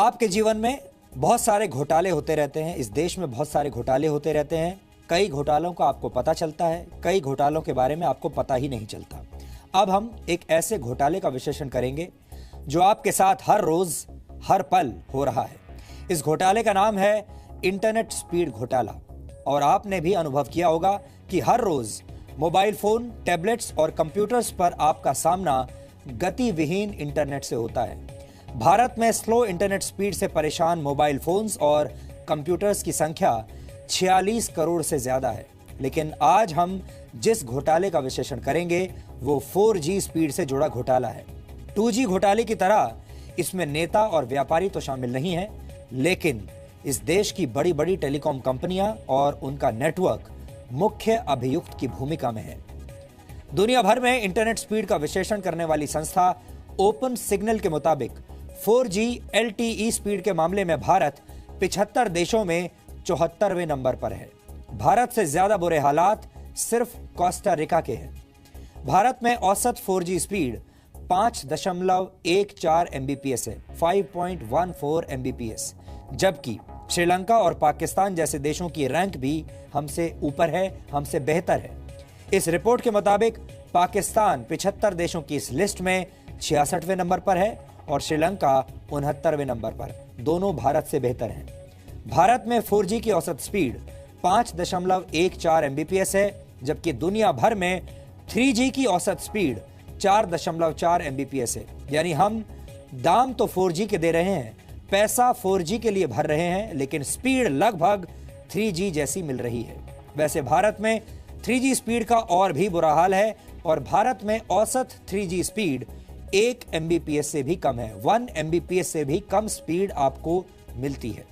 आपके जीवन में बहुत सारे घोटाले होते रहते हैं, इस देश में बहुत सारे घोटाले होते रहते हैं। कई घोटालों का आपको पता चलता है, कई घोटालों के बारे में आपको पता ही नहीं चलता। अब हम एक ऐसे घोटाले का विश्लेषण करेंगे जो आपके साथ हर रोज हर पल हो रहा है। इस घोटाले का नाम है इंटरनेट स्पीड घोटाला। और आपने भी अनुभव किया होगा कि हर रोज मोबाइल फोन, टैबलेट्स और कंप्यूटर्स पर आपका सामना गति विहीन इंटरनेट से होता है। भारत में स्लो इंटरनेट स्पीड से परेशान मोबाइल फोन्स और कंप्यूटर्स की संख्या 46 करोड़ से ज्यादा है। लेकिन आज हम जिस घोटाले का विश्लेषण करेंगे वो 4G स्पीड से जुड़ा घोटाला है। 2G घोटाले की तरह इसमें नेता और व्यापारी तो शामिल नहीं है, लेकिन इस देश की बड़ी बड़ी टेलीकॉम कंपनियां और उनका नेटवर्क मुख्य अभियुक्त की भूमिका में है। दुनिया भर में इंटरनेट स्पीड का विश्लेषण करने वाली संस्था ओपन सिग्नल के मुताबिक 4G LTE स्पीड के मामले में भारत 75 देशों में 74वें नंबर पर है। भारत से ज्यादा बुरे हालात सिर्फ कोस्टा रिका के हैं। भारत में औसत 4G स्पीड 5.14 Mbps है, 5.14 Mbps, जबकि श्रीलंका और पाकिस्तान जैसे देशों की रैंक भी हमसे ऊपर है, हमसे बेहतर है। इस रिपोर्ट के मुताबिक पाकिस्तान 75 देशों की इस लिस्ट में 66वें नंबर पर है और श्रीलंका 69वें नंबर पर। दोनों भारत से बेहतर हैं। भारत में 4G की औसत स्पीड 5.14 Mbps है, जबकि दुनिया भर में 3G की औसत स्पीड 4.4 Mbps है। यानी हम दाम तो 4G के दे रहे हैं, पैसा 4G के लिए भर रहे हैं, लेकिन स्पीड लगभग 3G जैसी मिल रही है। वैसे भारत में 3G स्पीड का और भी बुरा हाल है और भारत में औसत 3G स्पीड 1 Mbps से भी कम है। 1 Mbps से भी कम स्पीड आपको मिलती है।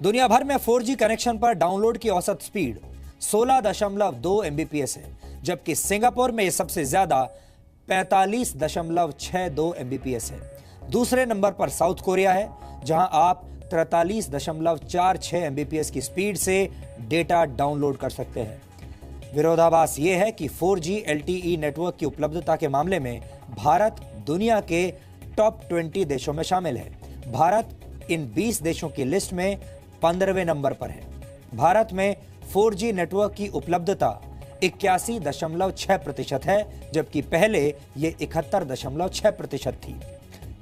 दुनिया भर में 4G कनेक्शन पर डाउनलोड की औसत स्पीड 16.2 Mbps है, जबकि सिंगापुर में यह सबसे ज्यादा 45.62 Mbps है। दूसरे नंबर पर साउथ कोरिया है, जहां आप 43.46 Mbps की स्पीड से डेटा डाउनलोड कर सकते हैं। विरोधाभास यह है कि 4G LTE नेटवर्क की उपलब्धता के मामले में भारत दुनिया के टॉप 20 देशों में शामिल है। भारत इन 20 देशों की लिस्ट में 15वें नंबर पर है। भारत में 4G नेटवर्क की उपलब्धता 81.6% है, जबकि पहले यह 71.6% थी।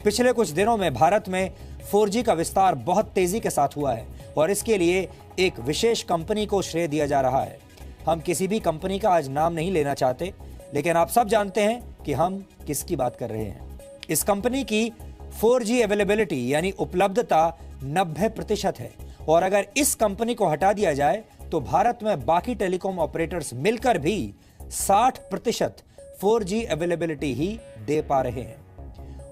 पिछले कुछ दिनों में भारत में 4G का विस्तार बहुत तेजी के साथ हुआ है और इसके लिए एक विशेष कंपनी को श्रेय दिया जा रहा है। हम किसी भी कंपनी का आज नाम नहीं लेना चाहते, लेकिन आप सब जानते हैं कि हम किसकी बात कर रहे हैं। इस कंपनी की 4G अवेलेबिलिटी यानी उपलब्धता 90% है और अगर इस कंपनी को हटा दिया जाए तो भारत में बाकी टेलीकॉम ऑपरेटर्स मिलकर भी 60% 4G अवेलेबिलिटी ही दे पा रहे हैं।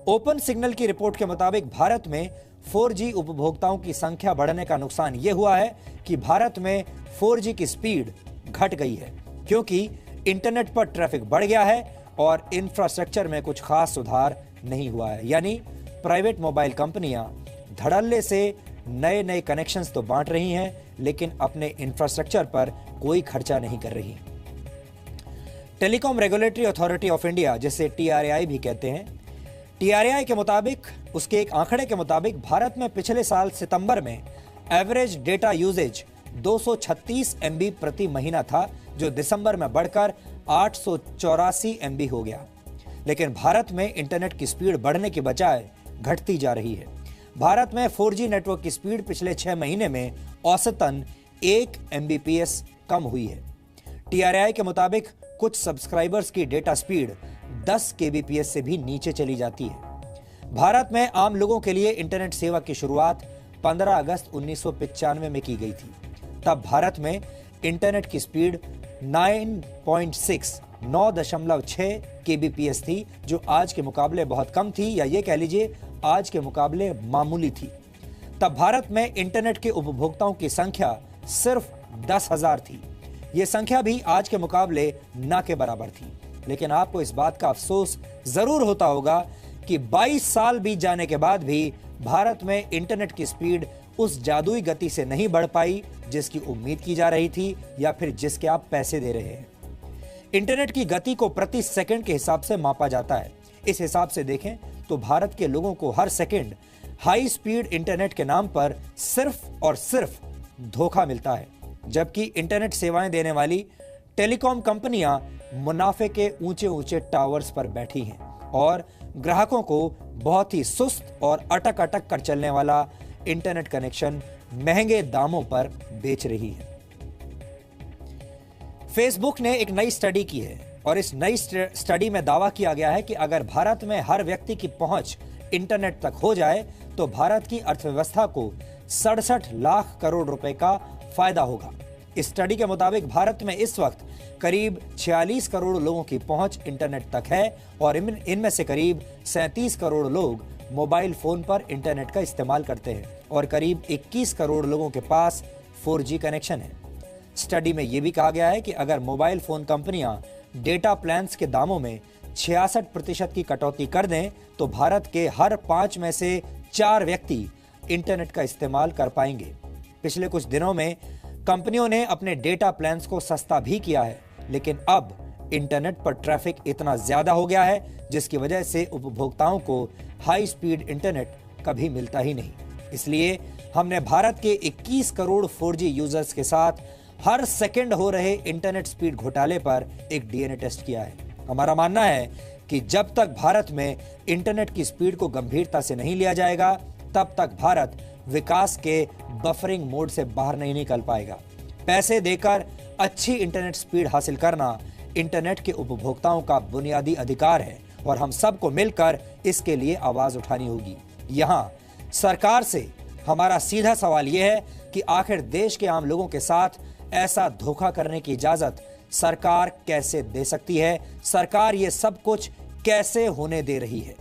ओपन सिग्नल की रिपोर्ट के मुताबिक भारत में 4G उपभोक्ताओं की संख्या बढ़ने का नुकसान यह हुआ है कि भारत में 4G की स्पीड घट गई है, क्योंकि इंटरनेट पर ट्रैफिक बढ़ गया है और इंफ्रास्ट्रक्चर में कुछ खास सुधार नहीं हुआ है। यानी प्राइवेट मोबाइल कंपनियां धड़ल्ले से नए नए कनेक्शंस तो बांट रही हैं, लेकिन अपने इंफ्रास्ट्रक्चर पर कोई खर्चा नहीं कर रही। Telecom regulatory authority of India, जिसे TRAI भी कहते हैं, TRAI के मुताबिक, उसके एक आंकड़े के मुताबिक भारत में पिछले साल सितंबर में एवरेज डेटा यूजेज 236 MB प्रति महीना था, जो दिसंबर में बढ़कर 884 MB हो गया। लेकिन भारत में इंटरनेट की स्पीड बढ़ने के बजाय घटती जा रही है। भारत में 4G नेटवर्क की स्पीड पिछले 6 महीने में औसतन 1 Mbps कम हुई है। TRAI के मुताबिक कुछ सब्सक्राइबर्स की डेटा स्पीड 10 kbps से भी नीचे चली जाती है। भारत में आम लोगों के लिए इंटरनेट सेवा की शुरुआत 15 अगस्त 1995 में की गई थी। तब भारत में इंटरनेट की स्पीड 9.6 kbps थी, जो आज के मुकाबले बहुत कम थी, या ये कह लीजिए आज के मुकाबले मामूली थी। तब भारत में इंटरनेट के उपभोक्ताओं की संख्या सिर्फ 10,000 थी। ये संख्या भी आज के मुकाबले ना के बराबर थी। लेकिन आपको इस बात का अफसोस जरूर होता होगा कि 22 साल बीत जाने के बाद भी भारत में इंटरनेट की स्पीड उस जादुई गति से नहीं बढ़ पाई जिसकी उम्मीद की जा रही थी या फिर जिसके आप पैसे दे रहे हैं। इंटरनेट की गति को प्रति सेकंड के हिसाब से मापा जाता है। इस हिसाब से देखें तो भारत के लोगों को हर सेकंड हाई स्पीड इंटरनेट के नाम पर सिर्फ और सिर्फ धोखा मिलता है, जबकि इंटरनेट सेवाएं देने वाली टेलीकॉम कंपनियां मुनाफे के ऊंचे ऊंचे टावर्स पर बैठी हैं और ग्राहकों को बहुत ही सुस्त और अटक अटक कर चलने वाला इंटरनेट कनेक्शन महंगे दामों पर बेच रही है। फेसबुक ने एक नई स्टडी की है और इस नई स्टडी में दावा किया गया है कि अगर भारत में हर व्यक्ति की पहुंच इंटरनेट तक हो जाए तो भारत की अर्थव्यवस्था को 67 लाख करोड़ रुपए का फायदा होगा। इस स्टडी के मुताबिक भारत में इस वक्त करीब 46 करोड़ लोगों की पहुंच इंटरनेट तक है और इनमें से करीब 37 करोड़ लोग मोबाइल फोन पर इंटरनेट का इस्तेमाल करते हैं और करीब 21 करोड़ लोगों के पास 4G कनेक्शन है। स्टडी में यह भी कहा गया है कि अगर मोबाइल फोन कंपनियां डेटा प्लान्स के दामों में 66% की कटौती कर दें तो भारत के हर 5 में से 4 व्यक्ति इंटरनेट का इस्तेमाल कर पाएंगे। पिछले कुछ दिनों में कंपनियों ने अपने डेटा प्लान्स को सस्ता भी किया है, लेकिन अब इंटरनेट पर ट्रैफिक इतना ज्यादा हो गया है जिसकी वजह से उपभोक्ताओं को हाई स्पीड इंटरनेट कभी मिलता ही नहीं। इसलिए हमने भारत के 21 करोड़ 4G यूजर्स के साथ हर सेकंड हो रहे इंटरनेट स्पीड घोटाले पर एक डीएनए टेस्ट किया है। हमारा मानना है कि जब तक भारत में इंटरनेट की स्पीड को गंभीरता से नहीं लिया जाएगा तब तक भारत विकास के बफरिंग मोड से बाहर नहीं निकल पाएगा। पैसे देकर अच्छी इंटरनेट स्पीड हासिल करना इंटरनेट के उपभोक्ताओं का बुनियादी अधिकार है और हम सबको मिलकर इसके लिए आवाज उठानी होगी। यहाँ सरकार से हमारा सीधा सवाल यह है कि आखिर देश के आम लोगों के साथ ऐसा धोखा करने की इजाजत सरकार कैसे दे सकती है? सरकार ये सब कुछ कैसे होने दे रही है?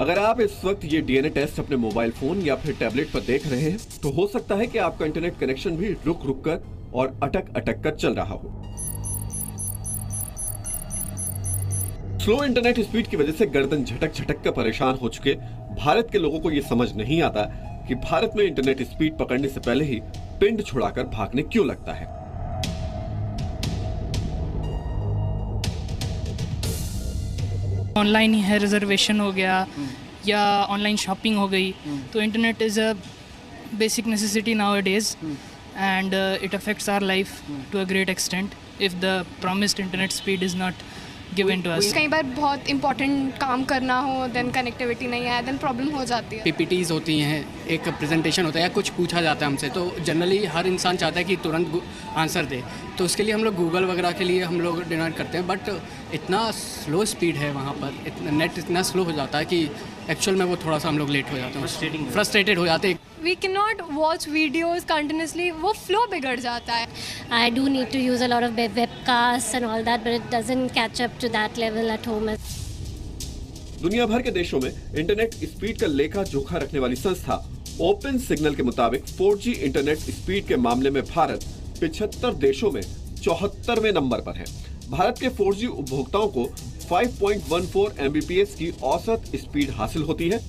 अगर आप इस वक्त ये डीएनए टेस्ट अपने मोबाइल फोन या फिर टैबलेट पर देख रहे हैं तो हो सकता है कि आपका इंटरनेट कनेक्शन भी रुक रुक कर और अटक अटक कर चल रहा हो। स्लो इंटरनेट स्पीड की वजह से गर्दन झटक झटक कर परेशान हो चुके भारत के लोगों को यह समझ नहीं आता कि भारत में इंटरनेट स्पीड पकड़ने से पहले ही पिंड छुड़ाकर भागने क्यों लगता है। ऑनलाइन ही है, रिजर्वेशन हो गया या ऑनलाइन शॉपिंग हो गई, तो internet is a basic necessity nowadays and it affects our life to a great extent if the promised internet speed is not given to us. कई बार बहुत इंपॉर्टेंट काम करना हो, देन कनेक्टिविटी नहीं है, देन प्रॉब्लम हो जाती है। पीपीटीज होती हैं, एक प्रेजेंटेशन होता है या कुछ पूछा जाता है हमसे, तो जनरली हर इंसान चाहता है कि तुरंत आंसर दे, तो उसके लिए हम लोग गूगल वगैरह के लिए हम लोग डिमांड करते हैं, बट इतना स्लो स्पीड है वहाँ पर, नेट इतना स्लो हो जाता है कि एक्चुअल में वो थोड़ा सा हम लोग लेट हो जाते हैं, फ्रस्ट्रेटेड हो जाते हैं। We can not watch videos continuously, वो फ्लो बिगड़ जाता है। I do need to use a lot of webcasts and all that, but it doesn't catch up to that level at home. दुनिया भर के देशों में इंटरनेट स्पीड का लेखा जोखा रखने वाली संस्था ओपन सिग्नल के मुताबिक 4G इंटरनेट स्पीड के मामले में भारत 75 देशों में 74वें नंबर पर है। भारत के 4G उपभोक्ताओं को 5.14 Mbps की औसत स्पीड हासिल होती है।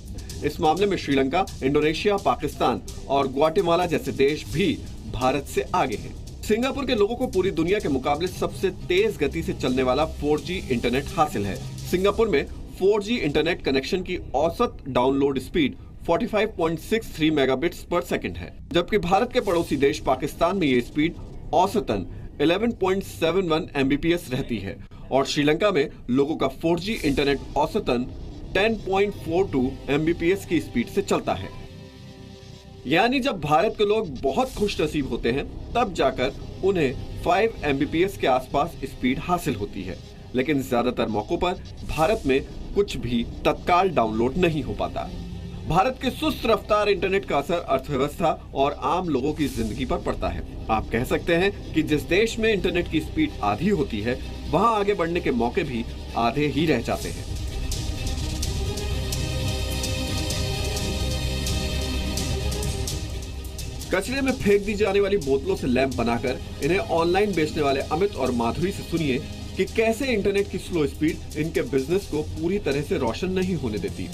इस मामले में श्रीलंका, इंडोनेशिया, पाकिस्तान और ग्वाटेमाला जैसे देश भी भारत से आगे हैं। सिंगापुर के लोगों को पूरी दुनिया के मुकाबले सबसे तेज गति से चलने वाला 4G इंटरनेट हासिल है। सिंगापुर में 4G इंटरनेट कनेक्शन की औसत डाउनलोड स्पीड 45.63 मेगाबिट्स पर सेकंड है, जबकि भारत के पड़ोसी देश पाकिस्तान में ये स्पीड औसतन 11.71 Mbps रहती है और श्रीलंका में लोगों का 4G इंटरनेट औसतन 10.42 Mbps की स्पीड से चलता है। यानी जब भारत के लोग बहुत खुश नसीब होते हैं तब जाकर उन्हें 5 Mbps के आसपास स्पीड हासिल होती है, लेकिन ज्यादातर मौकों पर भारत में कुछ भी तत्काल डाउनलोड नहीं हो पाता। भारत के सुस्त रफ्तार इंटरनेट का असर अर्थव्यवस्था और आम लोगों की जिंदगी पर पड़ता है। आप कह सकते हैं कि जिस देश में इंटरनेट की स्पीड आधी होती है वहां आगे बढ़ने के मौके भी आधे ही रह जाते हैं। कचरे में फेंक दी जाने वाली बोतलों से लैंप बनाकर इन्हें ऑनलाइन बेचने वाले अमित और माधुरी से सुनिए कि कैसे इंटरनेट की स्लो स्पीड इनके बिजनेस को पूरी तरह से रोशन नहीं होने देती।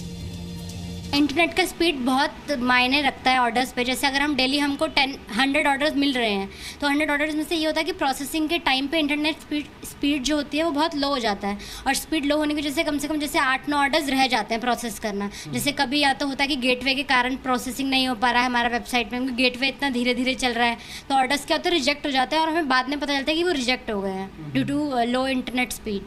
इंटरनेट का स्पीड बहुत मायने रखता है ऑर्डर्स पे। जैसे अगर हम डेली हमको 100 ऑर्डर्स मिल रहे हैं तो 100 ऑर्डर्स में से ये होता है कि प्रोसेसिंग के टाइम पे इंटरनेट स्पीड जो होती है वो बहुत लो हो जाता है। और स्पीड लो होने की वजह से कम से कम जैसे 8-9 ऑर्डर्स रह जाते हैं प्रोसेस करना। जैसे कभी या तो होता है कि गेटवे के कारण प्रोसेसिंग नहीं हो पा रहा है हमारा वेबसाइट में, क्योंकि गेटवे इतना धीरे धीरे चल रहा है, तो ऑर्डर्स क्या होते हैं, रिजेक्ट हो जाते हैं और हमें बाद में पता चलता है कि वो रिजेक्ट हो गए हैं due to low internet speed.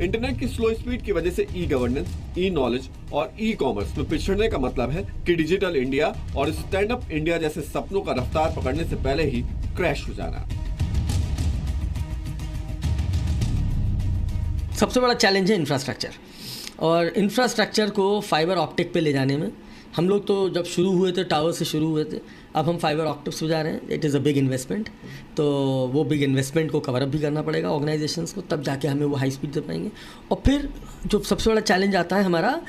Internet की स्लो स्पीड की वजह से ई गवर्नेंस, ई नॉलेज और ई कॉमर्स में पिछड़ने का मतलब है कि डिजिटल इंडिया और स्टैंड अप इंडिया जैसे सपनों का रफ्तार पकड़ने से पहले ही क्रैश हो जाना। सबसे बड़ा चैलेंज है इंफ्रास्ट्रक्चर, और इंफ्रास्ट्रक्चर को फाइबर ऑप्टिक पे ले जाने में हम लोग तो जब शुरू हुए थे टावर से शुरू हुए थे, अब हम फाइबर ऑप्टिक्स पे जा रहे हैं। It is a big investment, तो वो बिग इन्वेस्टमेंट को कवर अप भी करना पड़ेगा ऑर्गेनाइजेशंस को, तब जाके हमें वो हाई स्पीड दे पाएंगे। और फिर जो सबसे बड़ा चैलेंज आता है हमारा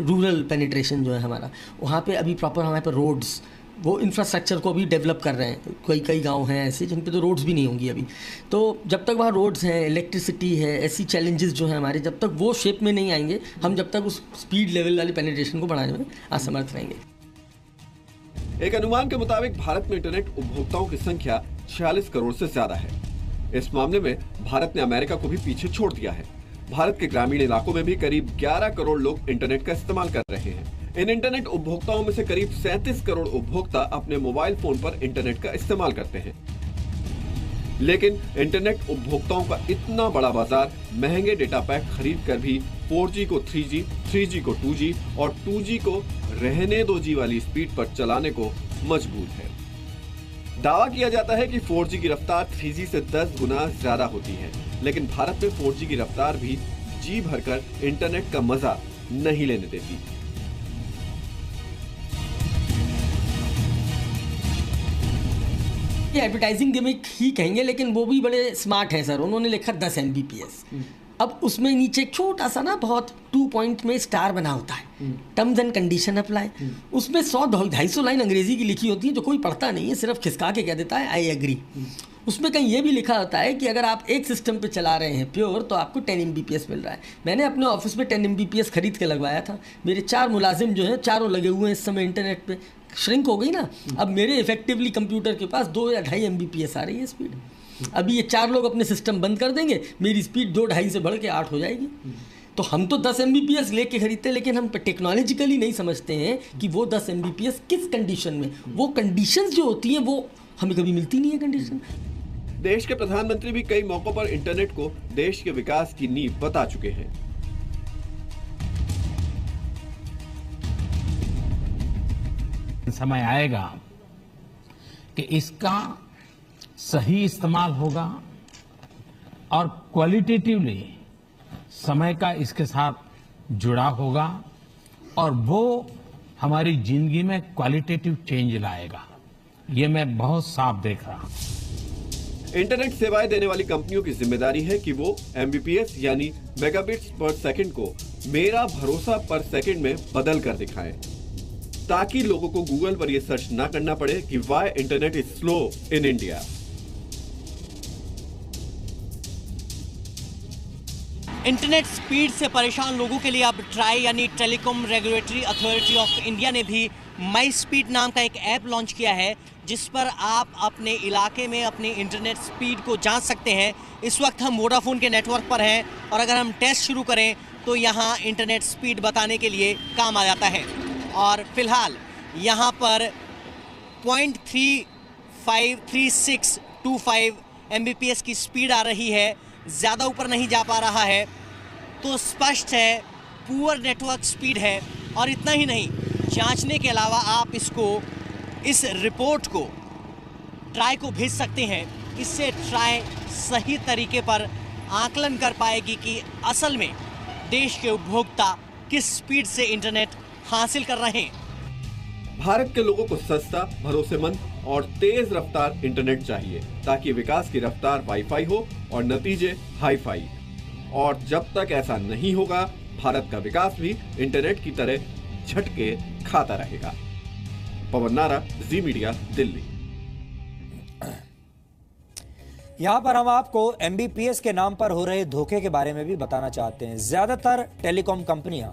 रूरल पेनिट्रेशन जो है हमारा, वहाँ पे अभी प्रॉपर हमारे पर रोड्स, वो इंफ्रास्ट्रक्चर को भी डेवलप कर रहे हैं। कई गांव हैं ऐसे जिन पे तो रोड्स भी नहीं होंगी अभी। तो जब तक वहाँ रोड्स हैं, इलेक्ट्रिसिटी है, ऐसी चैलेंजेस जो हैं हमारे, जब तक वो शेप में नहीं आएंगे, हम जब तक उस स्पीड लेवल वाली पेनिट्रेशन को बढ़ाने में असमर्थ रहेंगे। एक अनुमान के मुताबिक भारत में इंटरनेट उपभोक्ताओं की संख्या 46 करोड़ से ज्यादा है। इस मामले में भारत ने अमेरिका को भी पीछे छोड़ दिया है। भारत के ग्रामीण इलाकों में भी करीब 11 करोड़ लोग इंटरनेट का इस्तेमाल कर रहे हैं। इन इंटरनेट उपभोक्ताओं में से करीब 37 करोड़ उपभोक्ता अपने मोबाइल फोन पर इंटरनेट का इस्तेमाल करते हैं। लेकिन इंटरनेट उपभोक्ताओं का इतना बड़ा बाजार महंगे डेटा पैक खरीद कर भी 4G को 3G, 3G को 2G और 2G को रहने 2G वाली स्पीड पर चलाने को मजबूर है। दावा किया जाता है कि 4G की रफ्तार 3G से 10 गुना ज्यादा होती है, लेकिन भारत में 4G की रफ्तार भी जी भरकर इंटरनेट का मजा नहीं लेने देती। ये एडवर्टाइजिंग गिमिक ही कहेंगे, लेकिन वो भी बड़े स्मार्ट हैं सर। उन्होंने लिखा 10 Mbps। अब उसमें नीचे छोटा सा ना बहुत 2 पॉइंट में स्टार बना होता है, टर्म्स एंड कंडीशन अप्लाई। उसमें 100-250 लाइन अंग्रेजी की लिखी होती है जो कोई पढ़ता नहीं है, सिर्फ खिसका के कह देता है आई एग्री। उसमें कहीं ये भी लिखा होता है कि अगर आप एक सिस्टम पे चला रहे हैं प्योर तो आपको 10 Mbps मिल रहा है। मैंने अपने ऑफिस में 10 Mbps खरीद के लगवाया था। मेरे 4 मुलाजिम जो हैं, चारों लगे हुए हैं इस समय इंटरनेट पे। श्रिंक हो गई ना, अब मेरे इफेक्टिवली कंप्यूटर के पास 2 या 2.5 Mbps आ रही है स्पीड। अभी ये 4 लोग अपने सिस्टम बंद कर देंगे, मेरी स्पीड 2-2.5 से बढ़ के 8 हो जाएगी। तो हम तो 10 Mbps लेके खरीदते हैं, लेकिन हम टेक्नोलॉजिकली नहीं समझते हैं कि वो 10 Mbps किस कंडीशन में, वो कंडीशंस जो होती हैं वो हमें कभी मिलती नहीं है कंडीशन। देश के प्रधानमंत्री भी कई मौकों पर इंटरनेट को देश के विकास की नींव बता चुके हैं। समय आएगा कि इसका सही इस्तेमाल होगा और क्वालिटेटिवली समय का इसके साथ जुड़ा होगा और वो हमारी जिंदगी में क्वालिटेटिव चेंज लाएगा। ये मैं बहुत साफ देख रहा हूं। इंटरनेट सेवाएं देने वाली कंपनियों की जिम्मेदारी है कि वो Mbps यानी मेगाबिट्स पर सेकंड को मेरा भरोसा पर सेकंड में बदल कर दिखाएं, ताकि लोगों को गूगल पर यह सर्च ना करना पड़े कि why internet is slow in India. Internet speed से परेशान लोगों के लिए अब ट्राई यानी telecom regulatory authority of India ने भी माई स्पीड नाम का एक ऐप लॉन्च किया है, जिस पर आप अपने इलाके में अपनी इंटरनेट स्पीड को जांच सकते हैं। इस वक्त हम वोडाफोन के नेटवर्क पर हैं और अगर हम टेस्ट शुरू करें तो यहाँ इंटरनेट स्पीड बताने के लिए काम आ जाता है। और फिलहाल यहाँ पर 0.353625 Mbps की स्पीड आ रही है, ज़्यादा ऊपर नहीं जा पा रहा है, तो स्पष्ट है पुअर नेटवर्क स्पीड है। और इतना ही नहीं, जांचने के अलावा आप इस रिपोर्ट को ट्राई को भेज सकते हैं। इससे ट्राई सही तरीके पर आकलन कर पाएगी कि असल में देश के उपभोक्ता किस स्पीड से इंटरनेट हासिल कर रहे हैं। भारत के लोगों को सस्ता, भरोसेमंद और तेज रफ्तार इंटरनेट चाहिए, ताकि विकास की रफ्तार वाईफाई हो और नतीजे हाईफाई। और जब तक ऐसा नहीं होगा, भारत का विकास भी इंटरनेट की तरह झटके खाता रहेगा। पवन नारा, जी मीडिया, दिल्ली। यहाँ पर हम आपको MBPS के नाम पर हो रहे धोखे के बारे में भी बताना चाहते हैं। ज्यादातर टेलीकॉम कंपनियां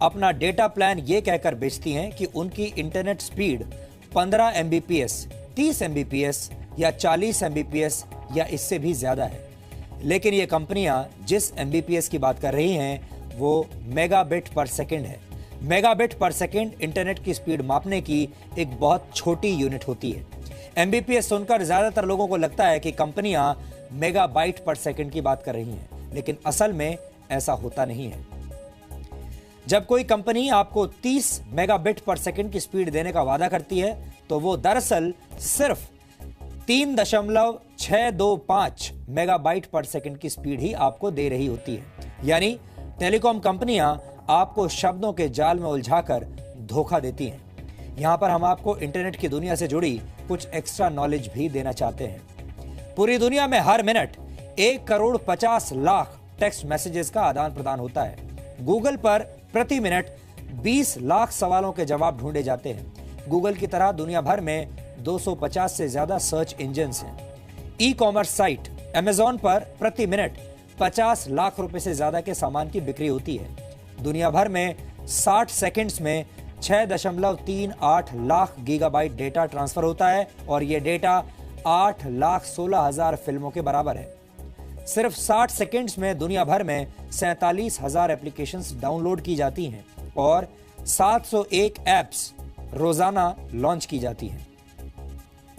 अपना डेटा प्लान ये कहकर बेचती हैं कि उनकी इंटरनेट स्पीड 15 MBPS, 30 MBPS या 40 MBPS या इससे भी ज्यादा है। लेकिन ये कंपनियां जिस MBPS की बात कर रही हैं वो मेगाबिट पर सेकंड है। मेगाबिट पर सेकंड इंटरनेट की स्पीड मापने की एक बहुत छोटी यूनिट होती है। MBPS सुनकर ज्यादातर लोगों को लगता है कि कंपनियां मेगाबाइट पर सेकंड की बात कर रही हैं, लेकिन असल में ऐसा होता नहीं है। जब कोई कंपनी आपको 30 मेगाबिट पर सेकंड की स्पीड देने का वादा करती है तो वो दरअसल सिर्फ 3.625 मेगाबाइट पर सेकंड की स्पीड ही आपको दे रही होती है। यानी टेलीकॉम कंपनियां आपको शब्दों के जाल में उलझाकर धोखा देती हैं। यहां पर हम आपको इंटरनेट की दुनिया से जुड़ी कुछ एक्स्ट्रा नॉलेज भी देना चाहते हैं। पूरी दुनिया में हर मिनट 1,50,00,000 टेक्स्ट मैसेजेस का आदान प्रदान होता है। गूगल पर प्रति मिनट 20 लाख सवालों के जवाब ढूंढे जाते हैं। गूगल की तरह दुनिया भर में 250 से ज्यादा सर्च इंजन्स हैं। ई-कॉमर्स साइट Amazon पर प्रति मिनट 50 लाख रुपए से ज्यादा के सामान की बिक्री होती है। दुनिया भर में 60 सेकंड्स में 6.38 लाख गीगाबाइट डेटा ट्रांसफर होता है और यह डेटा 8,16,000 फिल्मों के बराबर है। सिर्फ 60 सेकंड्स में दुनिया भर में 47,000 एप्लीकेशंस डाउनलोड की जाती हैं और 701 ऐप्स रोजाना लॉन्च की जाती हैं।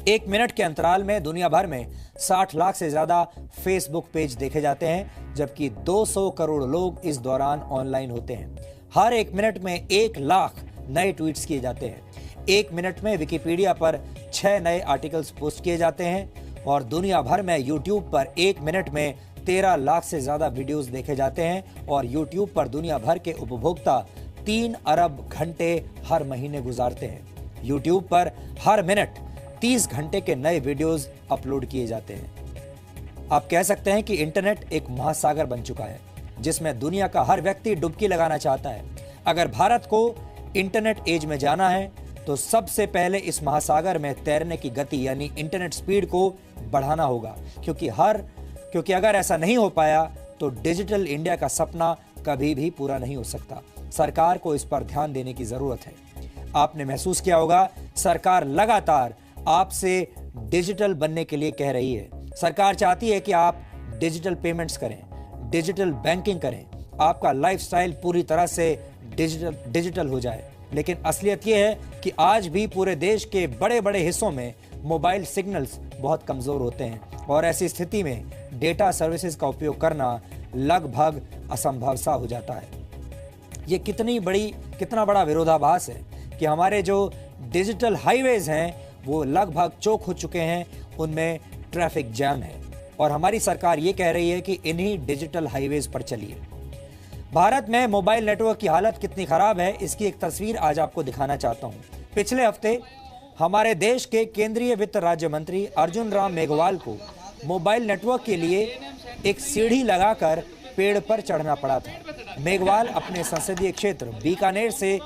एक मिनट के अंतराल में दुनिया भर में 60 लाख से ज्यादा फेसबुक पेज देखे जाते हैं, जबकि 200 करोड़ लोग इस दौरान ऑनलाइन होते हैं। हर एक मिनट में 1 लाख नए ट्वीट्स किए जाते हैं। एक मिनट में विकिपीडिया पर 6 नए आर्टिकल्स पोस्ट किए जाते हैं और दुनिया भर में यूट्यूब पर एक मिनट में 13 लाख से ज्यादा वीडियोस देखे जाते हैं और यूट्यूब पर दुनिया भर के उपभोक्ता 3 अरब घंटे हर महीने गुजारते हैं। यूट्यूब पर हर मिनट 30 घंटे के नए वीडियोस अपलोड किए जाते हैं। आप कह सकते हैं कि इंटरनेट एक महासागर बन चुका है जिसमें दुनिया का हर व्यक्ति डुबकी लगाना चाहता है। अगर भारत को इंटरनेट एज में जाना है तो सबसे पहले इस महासागर में तैरने की गति यानी इंटरनेट स्पीड को बढ़ाना होगा, क्योंकि अगर ऐसा नहीं हो पाया तो डिजिटल इंडिया का सपना कभी भी पूरा नहीं हो सकता। सरकार को इस पर ध्यान देने की जरूरत है। आपने महसूस किया होगा, सरकार लगातार आपसे डिजिटल बनने के लिए कह रही है। सरकार चाहती है कि आप डिजिटल पेमेंट्स करें, डिजिटल बैंकिंग करें, आपका लाइफस्टाइल पूरी तरह से डिजिटल हो जाए। लेकिन असलियत यह है कि आज भी पूरे देश के बड़े बड़े हिस्सों में मोबाइल सिग्नल्स बहुत कमजोर होते हैं और ऐसी स्थिति में डेटा सर्विसेज का उपयोग करना लगभग असंभव सा हो जाता है। ये कितना बड़ा विरोधाभास है कि हमारे जो डिजिटल हाईवेज हैं वो लगभग चौक हो चुके हैं, उनमें ट्रैफिक जैम है और हमारी सरकार ये कह रही है कि इन्हीं डिजिटल हाईवेज पर चलिए। भारत में मोबाइल नेटवर्क की हालत कितनी खराब है इसकी एक तस्वीर आज आपको दिखाना चाहता हूं। पिछले हफ्ते हमारे देश के केंद्रीय वित्त राज्य मंत्री अर्जुन राम मेघवाल को मोबाइल नेटवर्क के लिए एक सीढ़ी लगाकर पेड़ पर चढ़ना पड़ा था। मेघवाल अपने संसदीय क्षेत्र बीकानेर से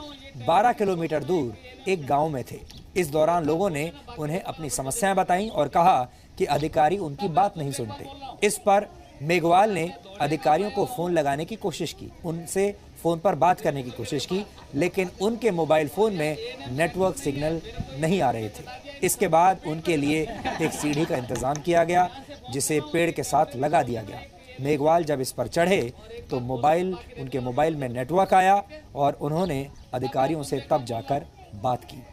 12 किलोमीटर दूर एक गांव में थे। इस दौरान लोगों ने उन्हें अपनी समस्याएं बताईं और कहा कि अधिकारी उनकी बात नहीं सुनते। इस पर मेघवाल ने अधिकारियों को फोन लगाने की कोशिश की, उनसे फोन पर बात करने की कोशिश की, लेकिन उनके मोबाइल फोन में नेटवर्क सिग्नल नहीं आ रहे थे। इसके बाद उनके लिए एक सीढ़ी का इंतजाम किया गया जिसे पेड़ के साथ लगा दिया गया। मेघवाल जब इस पर चढ़े तो उनके मोबाइल में नेटवर्क आया और उन्होंने अधिकारियों से तब जाकर बात की।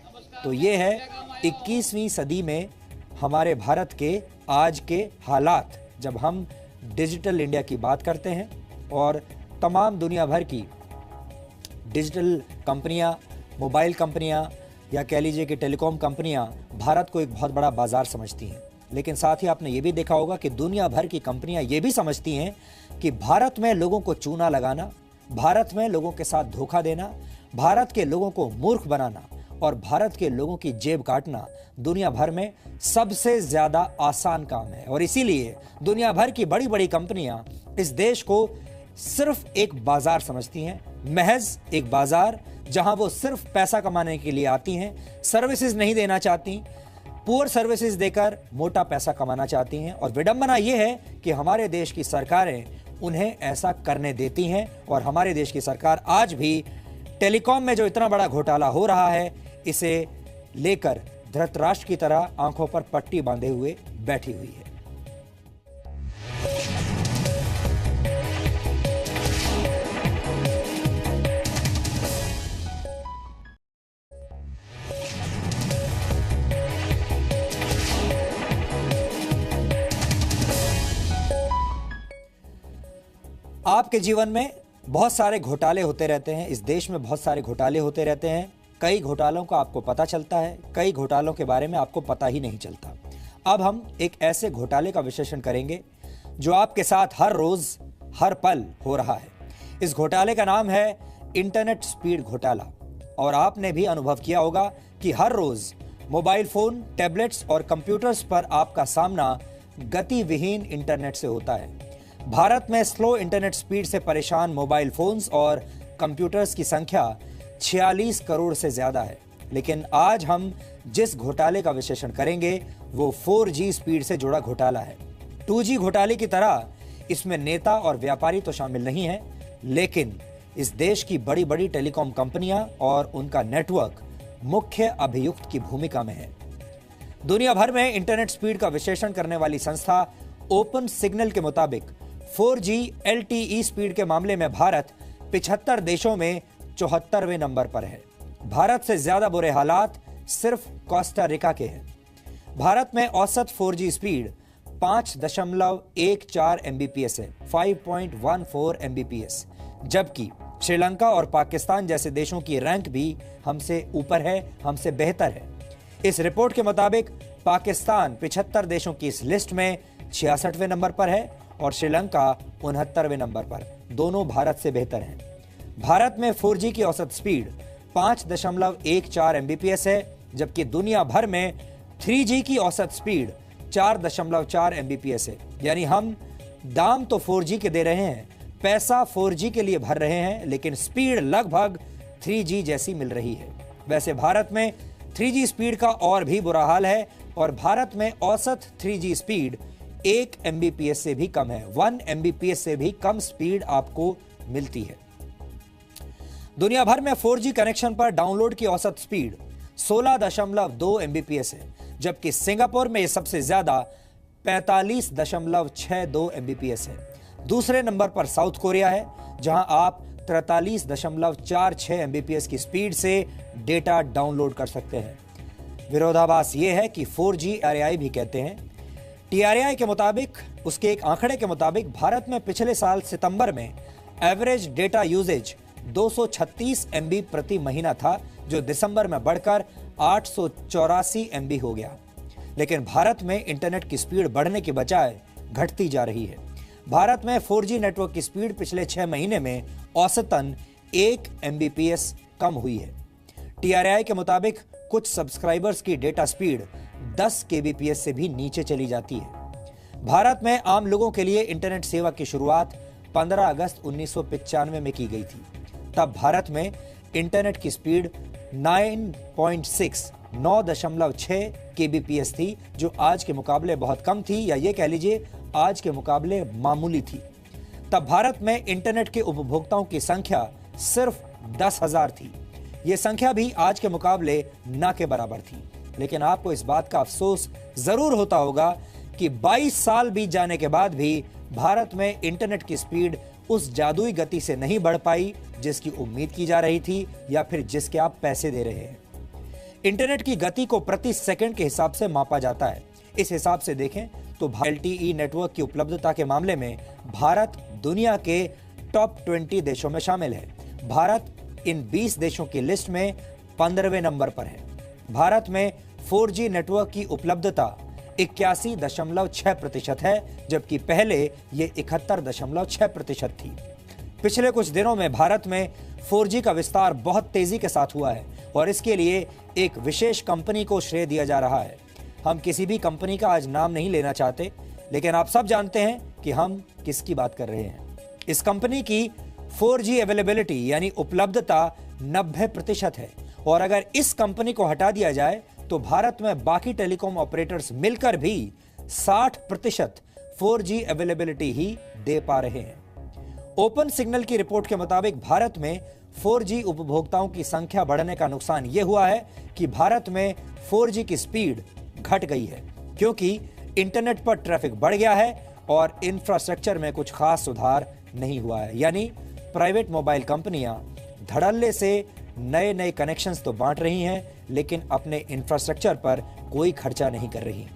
तो ये है 21वीं सदी में हमारे भारत के आज के हालात, जब हम डिजिटल इंडिया की बात करते हैं और तमाम दुनिया भर की डिजिटल कंपनियां, मोबाइल कंपनियां या कह लीजिए कि टेलीकॉम कंपनियां भारत को एक बहुत बड़ा बाजार समझती हैं। लेकिन साथ ही आपने ये भी देखा होगा कि दुनिया भर की कंपनियां ये भी समझती हैं कि भारत में लोगों को चूना लगाना, भारत में लोगों के साथ धोखा देना, भारत के लोगों को मूर्ख बनाना और भारत के लोगों की जेब काटना दुनिया भर में सबसे ज्यादा आसान काम है। और इसीलिए दुनिया भर की बड़ी बड़ी कंपनियां इस देश को सिर्फ एक बाजार समझती हैं, महज एक बाजार जहां वो सिर्फ पैसा कमाने के लिए आती हैं, सर्विसेज नहीं देना चाहती, पुअर सर्विसेज देकर मोटा पैसा कमाना चाहती हैं। और विडंबना यह है कि हमारे देश की सरकारें उन्हें ऐसा करने देती हैं और हमारे देश की सरकार आज भी टेलीकॉम में जो इतना बड़ा घोटाला हो रहा है, इसे लेकर धृतराष्ट्र की तरह आंखों पर पट्टी बांधे हुए बैठी हुई है। आपके जीवन में बहुत सारे घोटाले होते रहते हैं, इस देश में बहुत सारे घोटाले होते रहते हैं। कई घोटालों का आपको पता चलता है, कई घोटालों के बारे में आपको पता ही नहीं चलता। अब हम एक ऐसे घोटाले का विश्लेषण करेंगे जो आपके साथ हर रोज हर पल हो रहा है। इस घोटाले का नाम है इंटरनेट स्पीड घोटाला। और आपने भी अनुभव किया होगा कि हर रोज मोबाइल फोन, टैबलेट्स और कंप्यूटर्स पर आपका सामना गति विहीन इंटरनेट से होता है। भारत में स्लो इंटरनेट स्पीड से परेशान मोबाइल फोन्स और कंप्यूटर्स की संख्या 46 करोड़ से ज्यादा है। लेकिन आज हम जिस घोटाले का विश्लेषण करेंगे वो 4G स्पीड से जुड़ा घोटाला है। 2G घोटाले की तरह इसमें नेता और व्यापारी तो शामिल नहीं है, लेकिन इस देश की बड़ी बड़ी टेलीकॉम कंपनियां और उनका नेटवर्क मुख्य अभियुक्त की भूमिका में है। दुनिया भर में इंटरनेट स्पीड का विश्लेषण करने वाली संस्था ओपन सिग्नल के मुताबिक 4G LTE स्पीड के मामले में भारत 75 देशों में 74वें नंबर पर है। भारत से ज्यादा बुरे हालात सिर्फ कोस्टा रिका के हैं। भारत में औसत 4G स्पीड 5.14 Mbps है, 5.14 Mbps, जबकि श्रीलंका और पाकिस्तान जैसे देशों की रैंक भी हमसे ऊपर है, हमसे बेहतर है। इस रिपोर्ट के मुताबिक पाकिस्तान 75 देशों की इस लिस्ट में 66वें नंबर पर है और श्रीलंका 69वें नंबर पर। दोनों भारत से बेहतर हैं। भारत में 4G की औसत स्पीड 5.14 Mbps है, जबकि दुनिया भर में 3G की औसत स्पीड 4.4 Mbps है। यानी हम दाम तो 4G के दे रहे हैं, पैसा 4G के लिए भर रहे हैं, लेकिन स्पीड लगभग 3G जैसी मिल रही है। वैसे भारत में 3G स्पीड का और भी बुरा हाल है और भारत में औसत 3G स्पीड 1 Mbps से भी कम है। 1 Mbps से भी कम स्पीड आपको मिलती है। दुनिया भर में 4G कनेक्शन पर डाउनलोड की औसत स्पीड 16.2 Mbps है, जबकि सिंगापुर में यह सबसे ज्यादा 45.62 Mbps है। दूसरे नंबर पर साउथ कोरिया है, जहां आप 43.46 Mbps की स्पीड से डेटा डाउनलोड कर सकते हैं। विरोधाभास यह है कि 4G TRAI भी कहते हैं। TRAI के मुताबिक, उसके एक आंकड़े के मुताबिक भारत में पिछले साल सितंबर में एवरेज डेटा यूजेज 236 MB प्रति महीना था, जो दिसंबर में बढ़कर 884 MB हो गया। लेकिन भारत में इंटरनेट की स्पीड बढ़ने के बजाय घटती जा रही है। भारत में 4G नेटवर्क की स्पीड पिछले 6 महीने में औसतन 1 Mbps कम हुई है। TRAI के मुताबिक कुछ सब्सक्राइबर्स की डेटा स्पीड 10 kbps से भी नीचे चली जाती है। भारत में आम लोगों के लिए इंटरनेट सेवा की शुरुआत 15 अगस्त 1995 में की गई थी। तब भारत में इंटरनेट की स्पीड 9.6 kbps थी, जो आज के मुकाबले बहुत कम थी, या ये कह लीजिए आज के मुकाबले मामूली थी। तब भारत में इंटरनेट के उपभोक्ताओं की संख्या सिर्फ 10,000 थी। ये संख्या भी आज के मुकाबले ना के बराबर थी। लेकिन आपको इस बात का अफसोस जरूर होता होगा कि 22 साल बीत जाने के बाद भी भारत में इंटरनेट की स्पीड उस जादुई गति से नहीं बढ़ पाई जिसकी उम्मीद की जा रही थी या फिर जिसके आप पैसे दे रहे हैं। इंटरनेट की गति को प्रति सेकंड के हिसाब से मापा जाता है। इस हिसाब से देखें तो LTE नेटवर्क की उपलब्धता के मामले में भारत दुनिया के टॉप 20 देशों में शामिल है। भारत इन 20 देशों की लिस्ट में 15वें नंबर पर है। भारत में 4G नेटवर्क की उपलब्धता 81.6% है, जबकि पहले ये 71.6% थी। पिछले कुछ दिनों में भारत में 4G का विस्तार बहुत तेजी के साथ हुआ है और इसके लिए एक विशेष कंपनी को श्रेय दिया जा रहा है। हम किसी भी कंपनी का आज नाम नहीं लेना चाहते, लेकिन आप सब जानते हैं कि हम किसकी बात कर रहे हैं। इस कंपनी की 4G अवेलेबिलिटी यानी उपलब्धता 90% है और अगर इस कंपनी को हटा दिया जाए तो भारत में बाकी टेलीकॉम ऑपरेटर्स मिलकर भी 60% 4G अवेलेबिलिटी ही दे पा रहे हैं। ओपन सिग्नल की रिपोर्ट के मुताबिक भारत में 4G उपभोक्ताओं की संख्या बढ़ने का नुकसान यह हुआ है कि भारत में 4G की स्पीड घट गई है क्योंकि इंटरनेट पर ट्रैफिक बढ़ गया है और इंफ्रास्ट्रक्चर में कुछ खास सुधार नहीं हुआ है। यानी प्राइवेट मोबाइल कंपनियां धड़ल्ले से नए कनेक्शंस तो बांट रही हैं लेकिन अपने इंफ्रास्ट्रक्चर पर कोई खर्चा नहीं कर रही।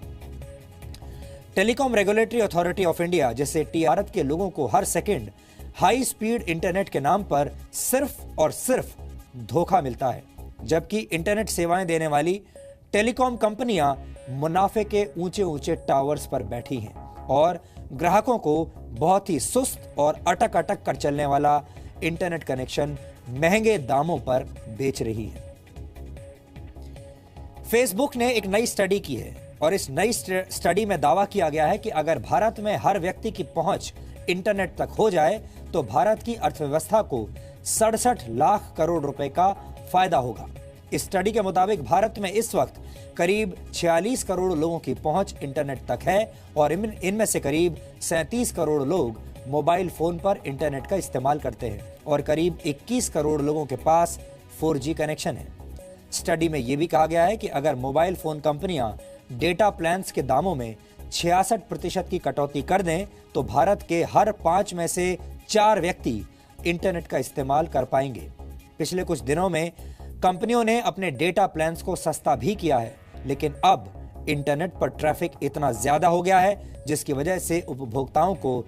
Telecom regulatory authority of India जैसे भारत के लोगों को हर सेकंड हाई स्पीड इंटरनेट के नाम पर सिर्फ और सिर्फ धोखा मिलता है, जबकि इंटरनेट सेवाएं देने वाली टेलीकॉम कंपनियां मुनाफे के ऊंचे ऊंचे टावर्स पर बैठी हैं और ग्राहकों को बहुत ही सुस्त और अटक अटक कर चलने वाला इंटरनेट कनेक्शन महंगे दामों पर बेच रही है। फेसबुक ने एक नई स्टडी की है और इस नई स्टडी में दावा किया गया है कि अगर भारत में हर व्यक्ति की पहुंच इंटरनेट तक हो जाए तो भारत की अर्थव्यवस्था को 67 लाख करोड़ रुपए का फायदा होगा। इस स्टडी के मुताबिक भारत में इस वक्त करीब 46 करोड़ लोगों की पहुंच इंटरनेट तक है और इनमें से करीब 37 करोड़ लोग मोबाइल फोन पर इंटरनेट का इस्तेमाल करते हैं और करीब 21 करोड़ लोगों के पास 4G कनेक्शन है। स्टडी में यह भी कहा गया है कि अगर मोबाइल फोन कंपनियां डेटा प्लान्स के दामों में 66% की कटौती कर दें तो भारत के हर 5 में से 4 व्यक्ति इंटरनेट का इस्तेमाल कर पाएंगे। पिछले कुछ दिनों में कंपनियों ने अपने डेटा प्लान्स को सस्ता भी किया है, लेकिन अब इंटरनेट पर ट्रैफिक इतना ज्यादा हो गया है जिसकी वजह से उपभोक्ताओं को